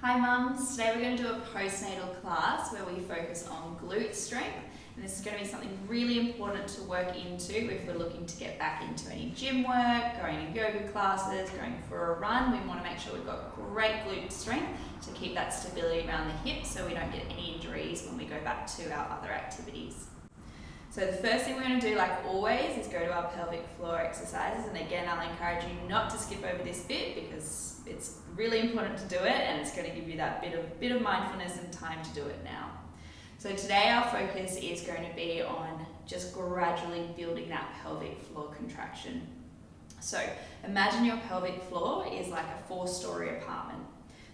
Hi mums, today we're going to do a postnatal class where we focus on glute strength, and this is going to be something really important to work into if we're looking to get back into any gym work, going to yoga classes, going for a run. We want to make sure we've got great glute strength to keep that stability around the hips so we don't get any injuries when we go back to our other activities. So the first thing we're going to do, like always, is go to our pelvic floor exercises, and again I'll encourage you not to skip over this bit because it's really important to do it and it's going to give you that bit of mindfulness and time to do it now. So today our focus is going to be on just gradually building that pelvic floor contraction. So imagine your pelvic floor is like a 4-story apartment.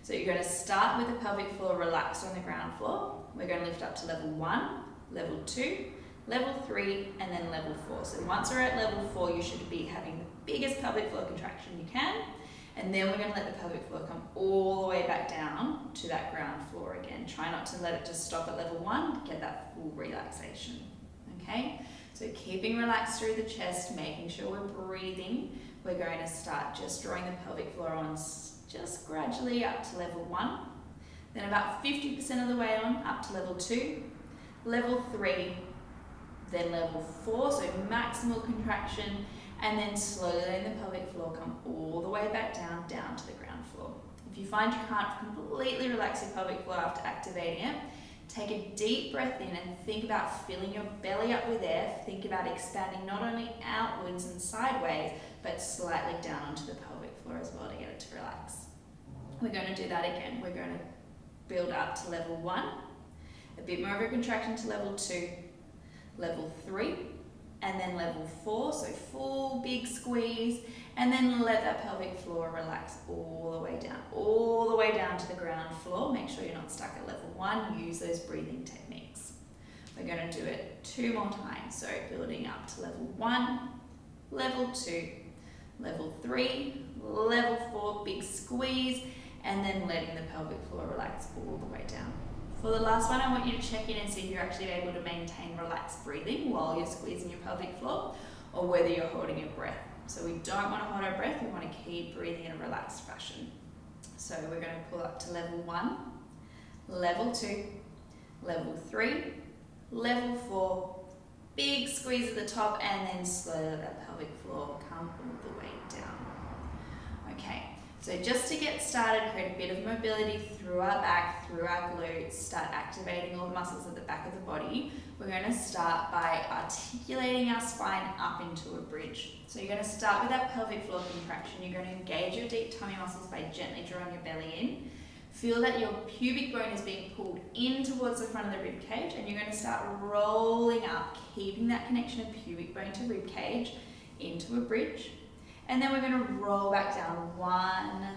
So you're going to start with the pelvic floor relaxed on the ground floor. We're going to lift up to level 1, level 2, level 3, and then level 4. So once we're at level 4, you should be having the biggest pelvic floor contraction you can. And then we're going to let the pelvic floor come all the way back down to that ground floor again. Try not to let it just stop at level 1 to get that full relaxation. Okay? So keeping relaxed through the chest, making sure we're breathing. We're going to start just drawing the pelvic floor on just gradually up to level 1. Then about 50% of the way on up to level 2, level 3, then level 4, so maximal contraction, and then slowly letting the pelvic floor come all the way back down to the ground floor. If you find you can't completely relax your pelvic floor after activating it, take a deep breath in and think about filling your belly up with air. Think about expanding not only outwards and sideways, but slightly down onto the pelvic floor as well to get it to relax. We're going to do that again. We're going to build up to level 1, a bit more of a contraction to level 2, level 3, and then level 4, so full big squeeze, and then let that pelvic floor relax all the way down to the ground floor. Make sure you're not stuck at level 1, use those breathing techniques. We're going to do it 2 more times, so building up to level 1, level 2, level 3, level 4, big squeeze, and then letting the pelvic floor relax all the way down. For the last one, I want you to check in and see if you're actually able to maintain relaxed breathing while you're squeezing your pelvic floor, or whether you're holding your breath. So we don't want to hold our breath, we want to keep breathing in a relaxed fashion. So we're going to pull up to level 1, level 2, level 3, level 4, big squeeze at the top, and then slowly let that pelvic floor come all the way down. Okay. So just to get started, create a bit of mobility through our back, through our glutes, start activating all the muscles at the back of the body. We're going to start by articulating our spine up into a bridge. So you're going to start with that pelvic floor contraction. You're going to engage your deep tummy muscles by gently drawing your belly in. Feel that your pubic bone is being pulled in towards the front of the rib cage, and you're going to start rolling up, keeping that connection of pubic bone to rib cage into a bridge. And then we're going to roll back down one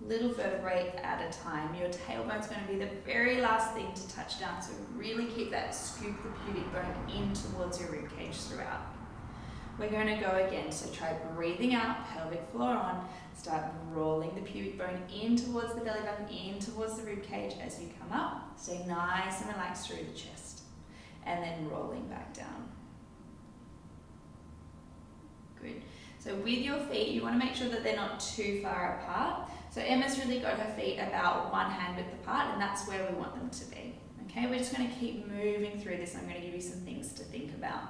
little vertebrae at a time. Your tailbone's going to be the very last thing to touch down, so really keep that scoop the pubic bone in towards your rib cage throughout. We're going to go again, so try breathing out, pelvic floor on, start rolling the pubic bone in towards the belly button, in towards the rib cage as you come up. Stay nice and relaxed through the chest, and then rolling back down. Good. So with your feet, you want to make sure that they're not too far apart. So Emma's really got her feet about 1 hand width apart, and that's where we want them to be. Okay, we're just going to keep moving through this. I'm going to give you some things to think about.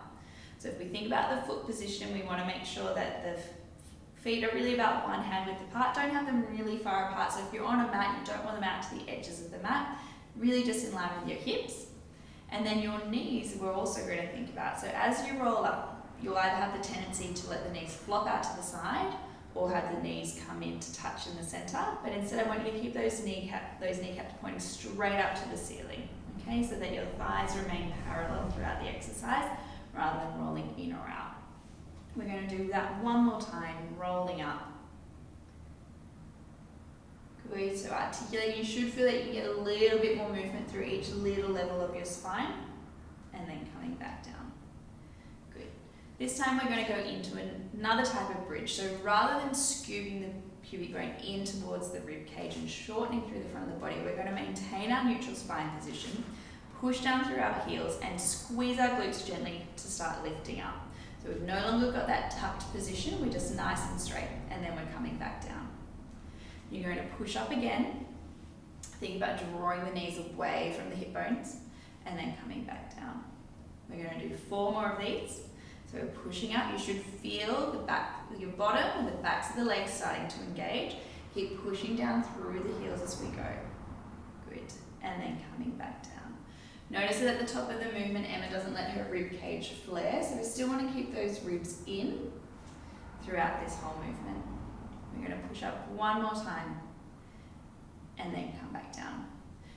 So if we think about the foot position, we want to make sure that the feet are really about 1 hand width apart. Don't have them really far apart. So if you're on a mat, you don't want them out to the edges of the mat. Really just in line with your hips. And then your knees, we're also going to think about. So as you roll up, you'll either have the tendency to let the knees flop out to the side or have the knees come in to touch in the center. But instead I want you to keep those kneecaps pointing straight up to the ceiling, okay, so that your thighs remain parallel throughout the exercise rather than rolling in or out. We're going to do that one more time, rolling up. Good, so articulating, you should feel that you can get a little bit more movement through each little level of your spine, and then coming back down. This time we're going to go into another type of bridge. So rather than scooping the pubic bone in towards the rib cage and shortening through the front of the body, we're going to maintain our neutral spine position, push down through our heels, and squeeze our glutes gently to start lifting up. So we've no longer got that tucked position, we're just nice and straight, and then we're coming back down. You're going to push up again, Think about drawing the knees away from the hip bones and then coming back down. We're going to do 4 more of these. So we're pushing up. You should feel the back of your bottom and the backs of the legs starting to engage. Keep pushing down through the heels as we go. Good. And then coming back down. Notice that at the top of the movement, Emma doesn't let her rib cage flare, so we still want to keep those ribs in throughout this whole movement. We're going to push up 1 more time and then come back down.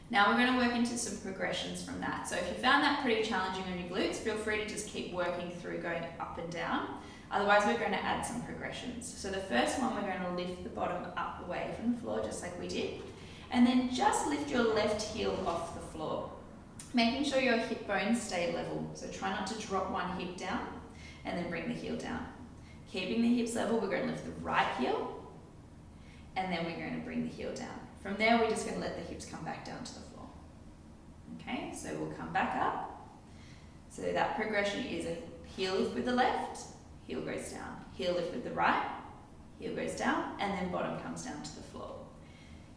Now we're going to work into some progressions from that. So if you found that pretty challenging on your glutes, feel free to just keep working through going up and down. Otherwise, we're going to add some progressions. So the first one, we're going to lift the bottom up away from the floor, just like we did. And then just lift your left heel off the floor, making sure your hip bones stay level. So try not to drop one hip down and then bring the heel down. Keeping the hips level, we're going to lift the right heel and then we're going to bring the heel down. From there, we're just going to let the hips come back down to the floor. Okay, so we'll come back up. So that progression is a heel lift with the left, heel goes down. Heel lift with the right, heel goes down, and then bottom comes down to the floor.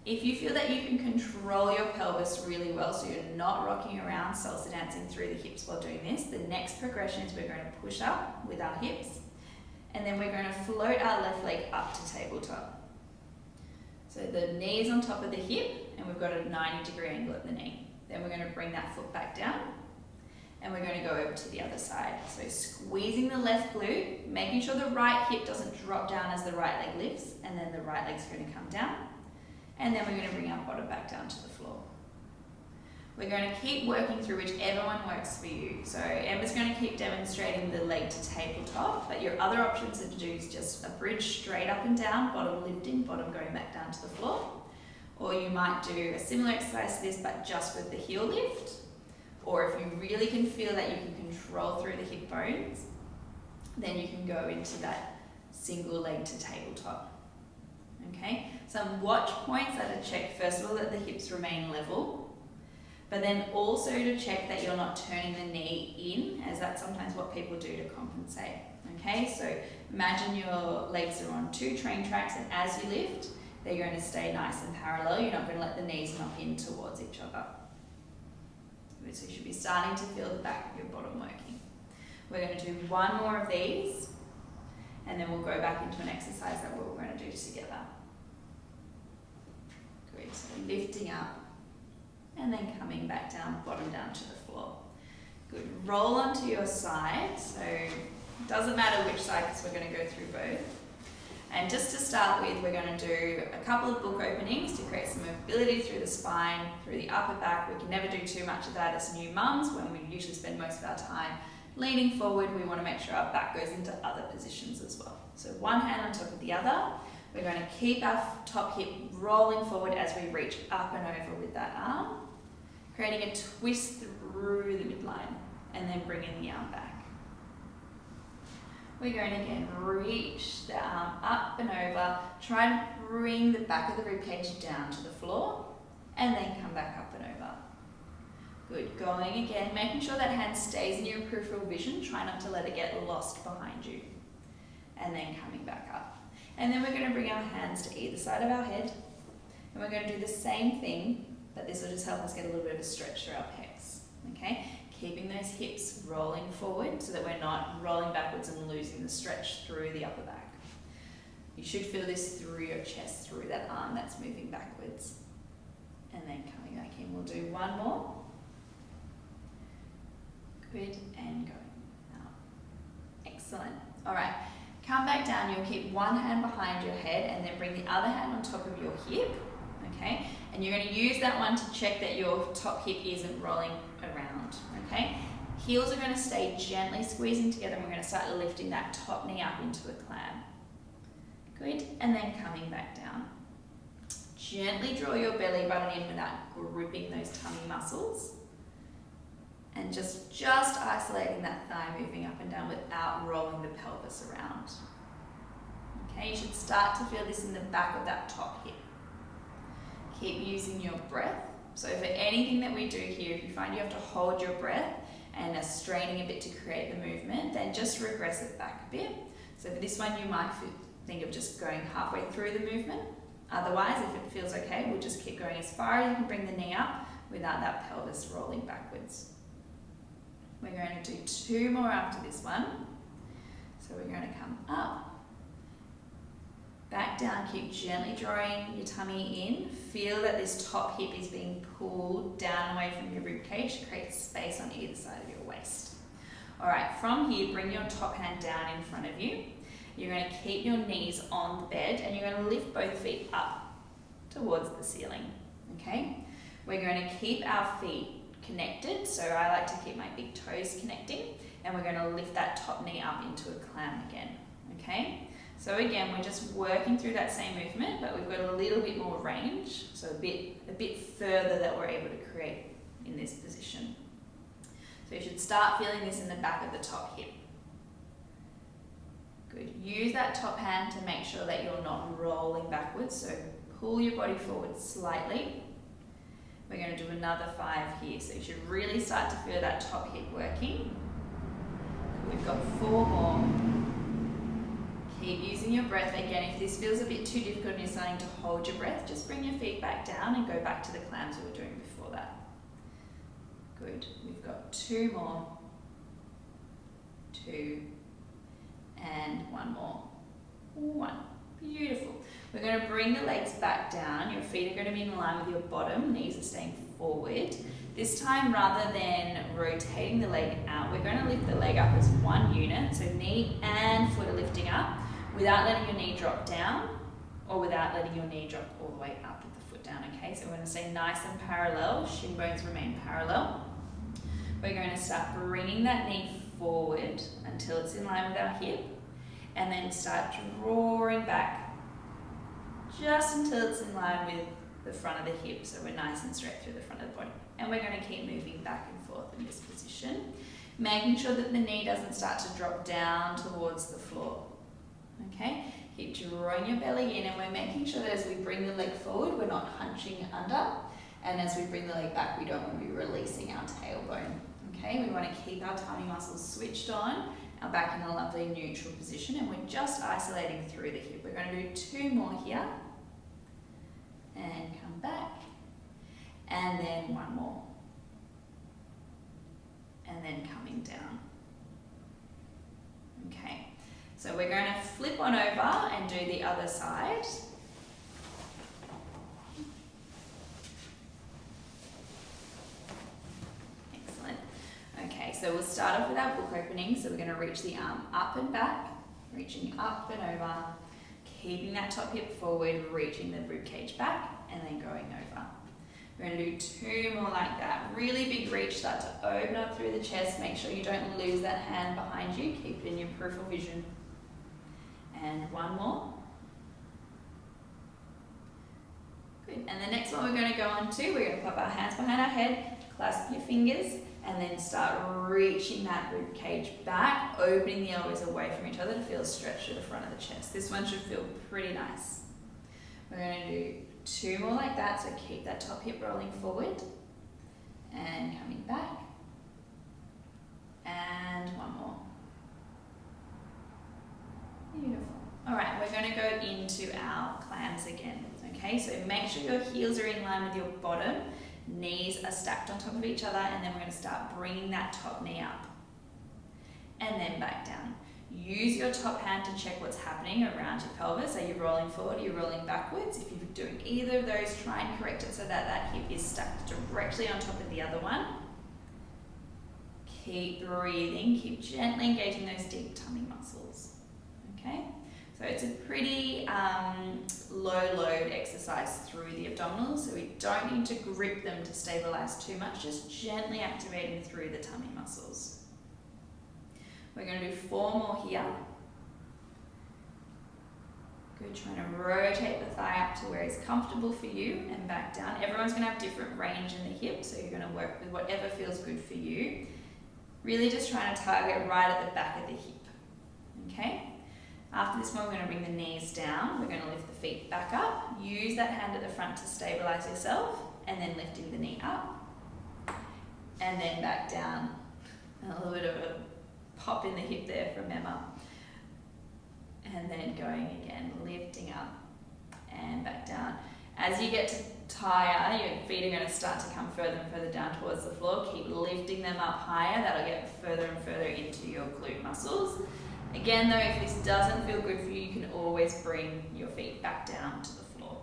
If you feel that you can control your pelvis really well, so you're not rocking around, salsa dancing through the hips while doing this, the next progression is we're going to push up with our hips, and then we're going to float our left leg up to tabletop. So the knee is on top of the hip, and we've got a 90-degree angle at the knee. Then we're going to bring that foot back down, and we're going to go over to the other side. So squeezing the left glute, making sure the right hip doesn't drop down as the right leg lifts, and then the right leg's going to come down. And then we're going to bring our bottom back down to the floor. We're going to keep working through whichever one works for you. So Emma's going to keep demonstrating the leg to tabletop, but your other options are to do is just a bridge straight up and down, bottom lifting, bottom going back down to the floor. Or you might do a similar exercise to this, but just with the heel lift. Or if you really can feel that you can control through the hip bones, then you can go into that single leg to tabletop. Okay, some watch points are to check, first of all, that the hips remain level, but then also to check that you're not turning the knee in, as that's sometimes what people do to compensate. Okay, so imagine your legs are on 2 train tracks, and as you lift, they're going to stay nice and parallel. You're not going to let the knees knock in towards each other. So you should be starting to feel the back of your bottom working. We're going to do 1 more of these, and then we'll go back into an exercise that we're going to do together. Good, so lifting up, and then coming back down, bottom down to the floor. Good, roll onto your side, so it doesn't matter which side because we're going to go through both. And just to start with, we're going to do a couple of book openings to create some mobility through the spine, through the upper back. We can never do too much of that as new mums when we usually spend most of our time leaning forward. We want to make sure our back goes into other positions as well. So one hand on top of the other. We're going to keep our top hip rolling forward as we reach up and over with that arm, creating a twist through the midline, and then bringing the arm back. We're going to again reach the arm up and over, try and bring the back of the ribcage down to the floor, and then come back up and over. Good, going again, making sure that hand stays in your peripheral vision, try not to let it get lost behind you. And then coming back up. And then we're going to bring our hands to either side of our head, and we're going to do the same thing, but this will just help us get a little bit of a stretch through our pecs, okay? Keeping those hips rolling forward so that we're not rolling backwards and losing the stretch through the upper back. You should feel this through your chest, through that arm that's moving backwards. And then coming back in, we'll do 1 more. Good, and going out. Excellent. All right, come back down. You'll keep one hand behind your head and then bring the other hand on top of your hip, okay? And you're going to use that one to check that your top hip isn't rolling around, okay? Heels are going to stay gently squeezing together, and we're going to start lifting that top knee up into a clam. Good, and then coming back down. Gently draw your belly button in without gripping those tummy muscles. And just isolating that thigh moving up and down without rolling the pelvis around. Okay, you should start to feel this in the back of that top hip. Keep using your breath. So for anything that we do here, if you find you have to hold your breath and are straining a bit to create the movement, then just regress it back a bit. So for this one, you might think of just going halfway through the movement, Otherwise, if it feels okay, we'll just keep going as far as you can bring the knee up without that pelvis rolling backwards. We're going to do 2 more after this one. So we're going to come up, back down, keep gently drawing your tummy in. Feel that this top hip is being pulled down away from your rib cage to create space on either side of your waist. All right, from here, bring your top hand down in front of you. You're going to keep your knees on the bed and you're going to lift both feet up towards the ceiling, okay? We're going to keep our feet connected, so I like to keep my big toes connecting, and we're going to lift that top knee up into a clam again, okay? So again, we're just working through that same movement, but we've got a little bit more range, so a bit further that we're able to create in this position. So you should start feeling this in the back of the top hip. Good. Use that top hand to make sure that you're not rolling backwards, so pull your body forward slightly. We're going to do another 5 here, so you should really start to feel that top hip working. We've got 4 more. Keep using your breath. Again, if this feels a bit too difficult and you're starting to hold your breath, just bring your feet back down and go back to the clams we were doing before that. Good. We've got 2 more. 2. And 1 more. 1. Beautiful. We're going to bring the legs back down. Your feet are going to be in line with your bottom. Knees are staying forward. This time, rather than rotating the leg out, we're going to lift the leg up as one unit. So knee and foot are lifting up without letting your knee drop down or without letting your knee drop all the way up with the foot down, okay? So we're going to stay nice and parallel. Shin bones remain parallel. We're going to start bringing that knee forward until it's in line with our hip, and then start drawing back just until it's in line with the front of the hip, so we're nice and straight through the front of the body. And we're going to keep moving back and forth in this position, making sure that the knee doesn't start to drop down towards the floor. Okay, keep drawing your belly in, and we're making sure that as we bring the leg forward, we're not hunching under, and as we bring the leg back, we don't want to be releasing our tailbone. Okay, we want to keep our tummy muscles switched on, our back in a lovely neutral position, and we're just isolating through the hip. We're going to do 2 more here, and come back, and then 1 more, and then coming down. Okay, so we're going to flip on over and do the other side. Excellent. Okay, so we'll start off with our book opening. So we're going to reach the arm up and back, reaching up and over, keeping that top hip forward, reaching the rib cage back, and then going over. We're going to do 2 more like that. Really big reach, start to open up through the chest. Make sure you don't lose that hand behind you. Keep it in your peripheral vision. And 1 more. Good. And the next one we're going to go on to, we're going to pop our hands behind our head, clasp your fingers, and then start reaching that rib cage back, opening the elbows away from each other to feel a stretch to the front of the chest. This one should feel pretty nice. We're going to do 2 more like that, so keep that top hip rolling forward and coming back, and 1 more. Beautiful. All right, we're going to go into our clams again. Okay, so make sure your heels are in line with your bottom, knees are stacked on top of each other, and then we're going to start bringing that top knee up and then back down. Use your top hand to check what's happening around your pelvis. Are you rolling forward? Are you rolling backwards? If you're doing either of those, try and correct it so that that hip is stacked directly on top of the other one. Keep breathing. Keep gently engaging those deep tummy muscles. Okay? So it's a pretty low load exercise through the abdominals, so we don't need to grip them to stabilize too much, just gently activating through the tummy muscles. We're going to do 4 more here. Good, trying to rotate the thigh up to where it's comfortable for you and back down. Everyone's going to have different range in the hip, so you're going to work with whatever feels good for you. Really just trying to target right at the back of the hip. Okay? After this one, we're going to bring the knees down. We're going to lift the feet back up. Use that hand at the front to stabilize yourself, and then lifting the knee up, and then back down. And a little bit of a pop in the hip there from Emma. And then going again, lifting up and back down. As you get higher, your feet are going to start to come further and further down towards the floor. Keep lifting them up higher. That'll get further and further into your glute muscles. Again though, if this doesn't feel good for you, you can always bring your feet back down to the floor.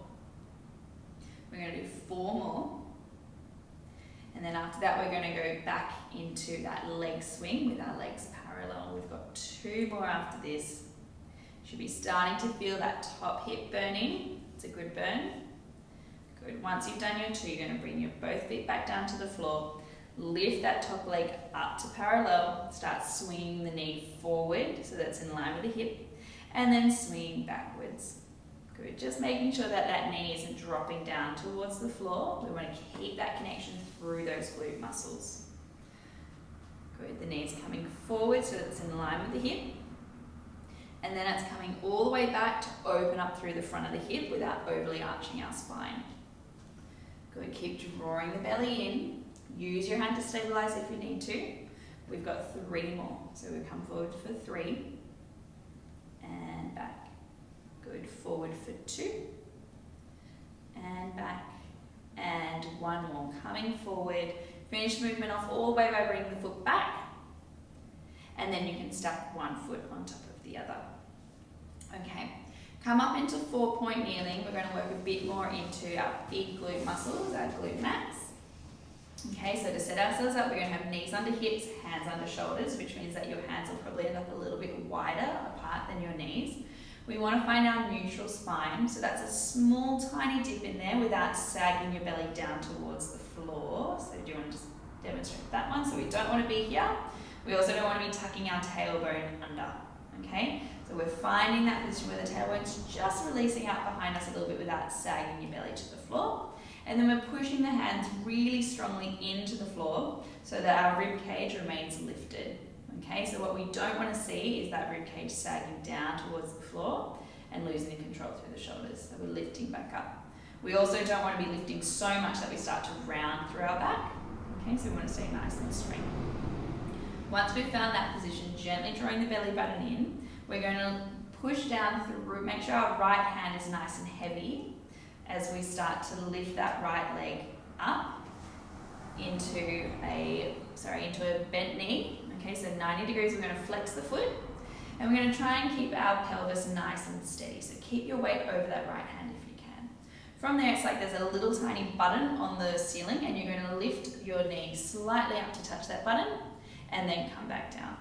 We're going to do 4 more. And then after that, we're going to go back into that leg swing with our legs parallel. We've got 2 more after this. Should be starting to feel that top hip burning. It's a good burn. Good. Once you've done your 2, you're going to bring your both feet back down to the floor. Lift that top leg up to parallel. Start swinging the knee forward so that's in line with the hip. And then swing backwards. Good. Just making sure that that knee isn't dropping down towards the floor. We want to keep that connection through those glute muscles. Good. The knee's coming forward so it's in line with the hip. And then it's coming all the way back to open up through the front of the hip without overly arching our spine. Good. Keep drawing the belly in. Use your hand to stabilize if you need to. We've got 3 more. So we come forward for 3 and back. Good. Forward for 2 and back. And 1 more. Coming forward. Finish movement off all the way by bringing the foot back. And then you can stack 1 foot on top of the other. Okay. Come up into 4-point kneeling. We're going to work a bit more into our big glute muscles, our glute max. Okay, so to set ourselves up, we're going to have knees under hips, hands under shoulders, which means that your hands will probably end up a little bit wider apart than your knees. We want to find our neutral spine, so that's a small tiny dip in there without sagging your belly down towards the floor. So do you want to just demonstrate that one? So we don't want to be here. We also don't want to be tucking our tailbone under. Okay, so we're finding that position where the tailbone's just releasing out behind us a little bit without sagging your belly to the floor. And then we're pushing the hands really strongly into the floor so that our rib cage remains lifted. Okay, so what we don't want to see is that rib cage sagging down towards the floor and losing the control through the shoulders. So we're lifting back up. We also don't want to be lifting so much that we start to round through our back. Okay, so we want to stay nice and straight. Once we've found that position, gently drawing the belly button in, we're going to push down through, make sure our right hand is nice and heavy as we start to lift that right leg up into a bent knee. Okay, so 90 degrees, we're going to flex the foot and we're going to try and keep our pelvis nice and steady. So keep your weight over that right hand if you can. From there, it's like there's a little tiny button on the ceiling and you're going to lift your knee slightly up to touch that button and then come back down.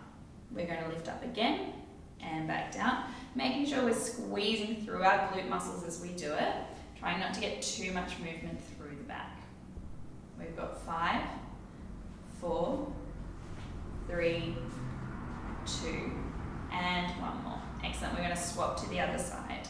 We're going to lift up again and back down, making sure we're squeezing through our glute muscles as we do it. Trying not to get too much movement through the back. We've got 5, 4, 3, 2, and 1 more. Excellent. We're going to swap to the other side.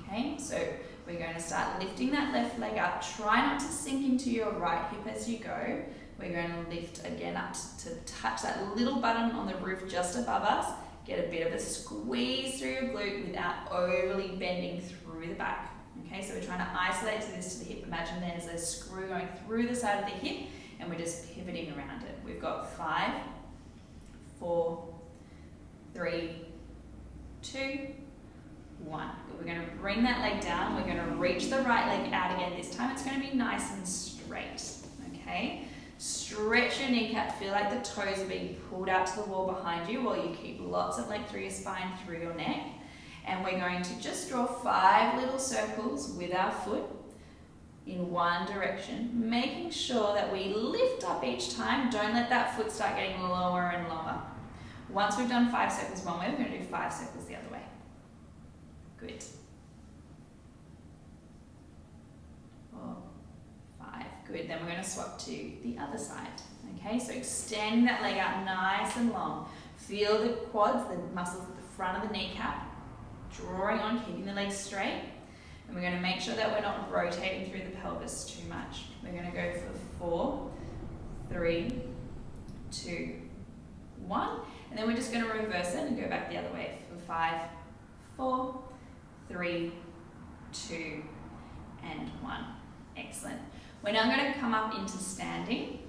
Okay, so we're going to start lifting that left leg up. Try not to sink into your right hip as you go. We're going to lift again up to touch that little button on the roof just above us. Get a bit of a squeeze through your glute without overly bending through the back. Okay, so we're trying to isolate this to the hip. Imagine there's a screw going through the side of the hip and we're just pivoting around it. We've got 5, 4, 3, 2, 1. We're going to bring that leg down. We're going to reach the right leg out again. This time it's going to be nice and straight. Okay, stretch your kneecap. Feel like the toes are being pulled out to the wall behind you while you keep lots of length through your spine, through your neck. And we're going to just draw 5 little circles with our foot in one direction, making sure that we lift up each time. Don't let that foot start getting lower and lower. Once we've done 5 circles one way, we're going to do 5 circles the other way. Good. 4, 5. Good. Then we're going to swap to the other side. Okay, so extend that leg out nice and long. Feel the quads, the muscles at the front of the kneecap. Drawing on, keeping the legs straight. And we're going to make sure that we're not rotating through the pelvis too much. We're going to go for 4, 3, 2, 1. And then we're just going to reverse it and go back the other way for 5, 4, 3, 2, and 1. Excellent. We're now going to come up into standing.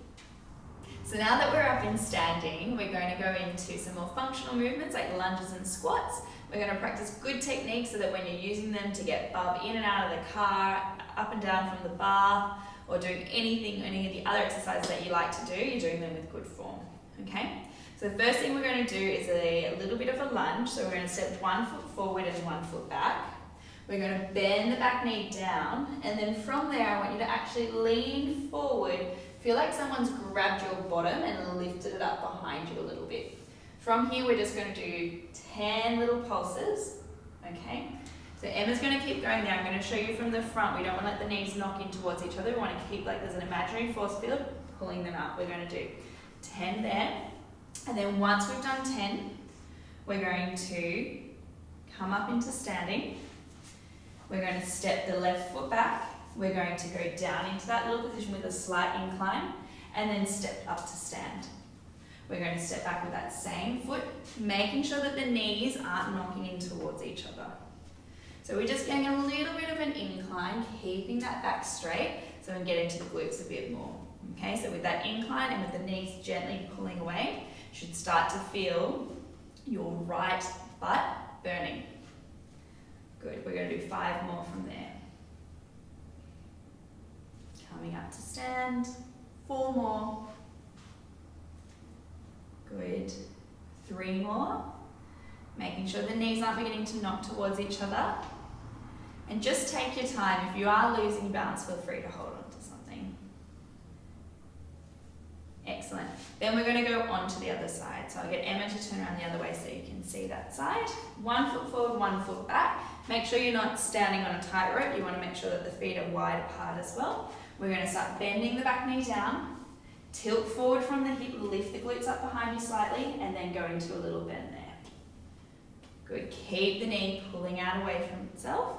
So now that we're up in standing, we're going to go into some more functional movements like lunges and squats, We're going to practice good techniques so that when you're using them to get bub in and out of the car, up and down from the bar, or doing anything, any of the other exercises that you like to do, you're doing them with good form, okay? So the first thing we're going to do is a little bit of a lunge. So we're going to step 1 foot forward and 1 foot back. We're going to bend the back knee down, and then from there I want you to actually lean forward. Feel like someone's grabbed your bottom and lifted it up behind you a little bit. From here we're just going to do 10 little pulses, okay? So Emma's going to keep going there. I'm going to show you from the front. We don't want to let the knees knock in towards each other. We want to keep like there's an imaginary force field pulling them up. We're going to do 10 there. And then once we've done 10, we're going to come up into standing. We're going to step the left foot back. We're going to go down into that little position with a slight incline and then step up to stand. We're going to step back with that same foot, making sure that the knees aren't knocking in towards each other. So we're just getting a little bit of an incline, keeping that back straight so we can get into the glutes a bit more. Okay, so with that incline and with the knees gently pulling away, you should start to feel your right butt burning. Good, we're going to do 5 more from there. Coming up to stand, 4 more. Good, 3 more. Making sure the knees aren't beginning to knock towards each other. And just take your time. If you are losing balance, feel free to hold on to something. Excellent. Then we're going to go on to the other side. So I'll get Emma to turn around the other way so you can see that side. 1 foot forward, 1 foot back. Make sure you're not standing on a tightrope. You want to make sure that the feet are wide apart as well. We're going to start bending the back knee down. Tilt forward from the hip, lift the glutes up behind you slightly, and then go into a little bend there. Good. Keep the knee pulling out away from itself.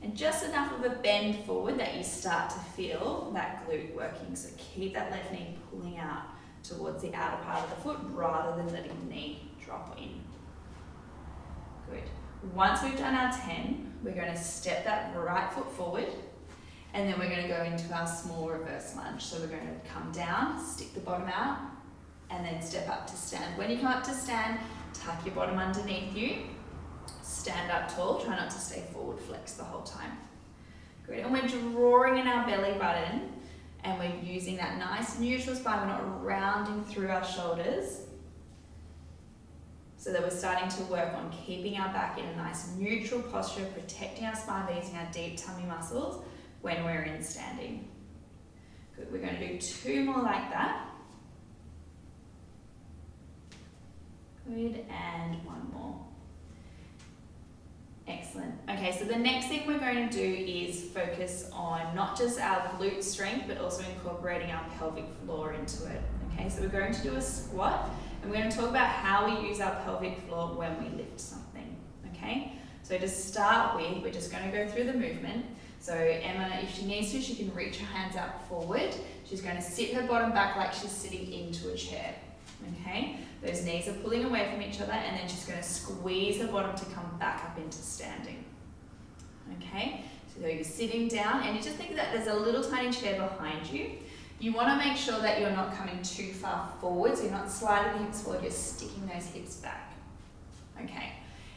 And just enough of a bend forward that you start to feel that glute working. So keep that left knee pulling out towards the outer part of the foot rather than letting the knee drop in. Good. Once we've done our 10, we're going to step that right foot forward, and then we're going to go into our small reverse lunge. So we're going to come down, stick the bottom out, and then step up to stand. When you come up to stand, tuck your bottom underneath you. Stand up tall, try not to stay forward flex the whole time. Good, and we're drawing in our belly button and we're using that nice neutral spine. We're not rounding through our shoulders. So that we're starting to work on keeping our back in a nice neutral posture, protecting our spine by using our deep tummy muscles when we're in standing. Good, we're going to do 2 more like that. Good, and 1 more. Excellent. Okay, so the next thing we're going to do is focus on not just our glute strength, but also incorporating our pelvic floor into it. Okay, so we're going to do a squat, and we're going to talk about how we use our pelvic floor when we lift something. Okay, so to start with, we're just going to go through the movement. So Emma, if she needs to, she can reach her hands out forward. She's going to sit her bottom back like she's sitting into a chair. Okay, those knees are pulling away from each other, and then she's going to squeeze her bottom to come back up into standing. Okay, so you're sitting down, and you just think that there's a little tiny chair behind you. You want to make sure that you're not coming too far forward, so you're not sliding the hips forward, you're sticking those hips back. Okay,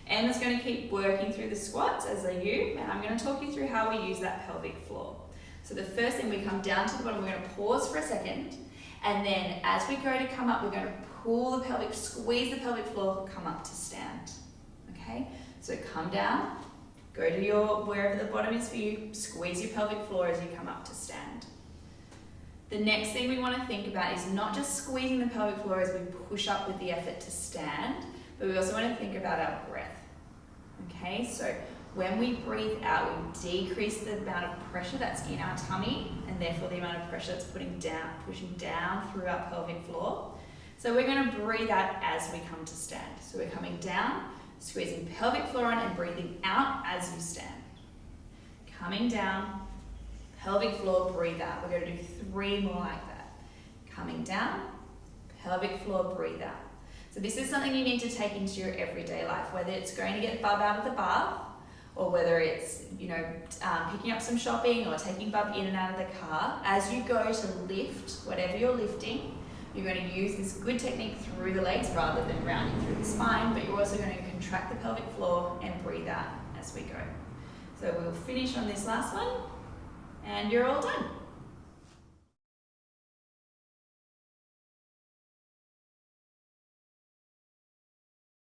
Emma's going to keep working through the squats, as are you, and I'm going to talk you through how we use that pelvic floor. So the first thing, we come down to the bottom, we're going to pause for a second. And then as we go to come up, we're going to pull the pelvic, squeeze the pelvic floor, come up to stand. Okay, so come down, go to your, wherever the bottom is for you, squeeze your pelvic floor as you come up to stand. The next thing we want to think about is not just squeezing the pelvic floor as we push up with the effort to stand, but we also want to think about our breath. Okay, so when we breathe out, we decrease the amount of pressure that's in our tummy, and therefore the amount of pressure that's pushing down through our pelvic floor. So we're going to breathe out as we come to stand. So we're coming down, squeezing pelvic floor on, and breathing out as you stand. Coming down, pelvic floor, breathe out. We're going to do 3 more like that. Coming down, pelvic floor, breathe out. So this is something you need to take into your everyday life, whether it's going to get bub out of the bath, or whether it's, picking up some shopping or taking bub in and out of the car. As you go to lift, whatever you're lifting, You're going to use this good technique through the legs rather than rounding through the spine, but you're also going to contract the pelvic floor and breathe out as we go. So we'll finish on this last one, and you're all done.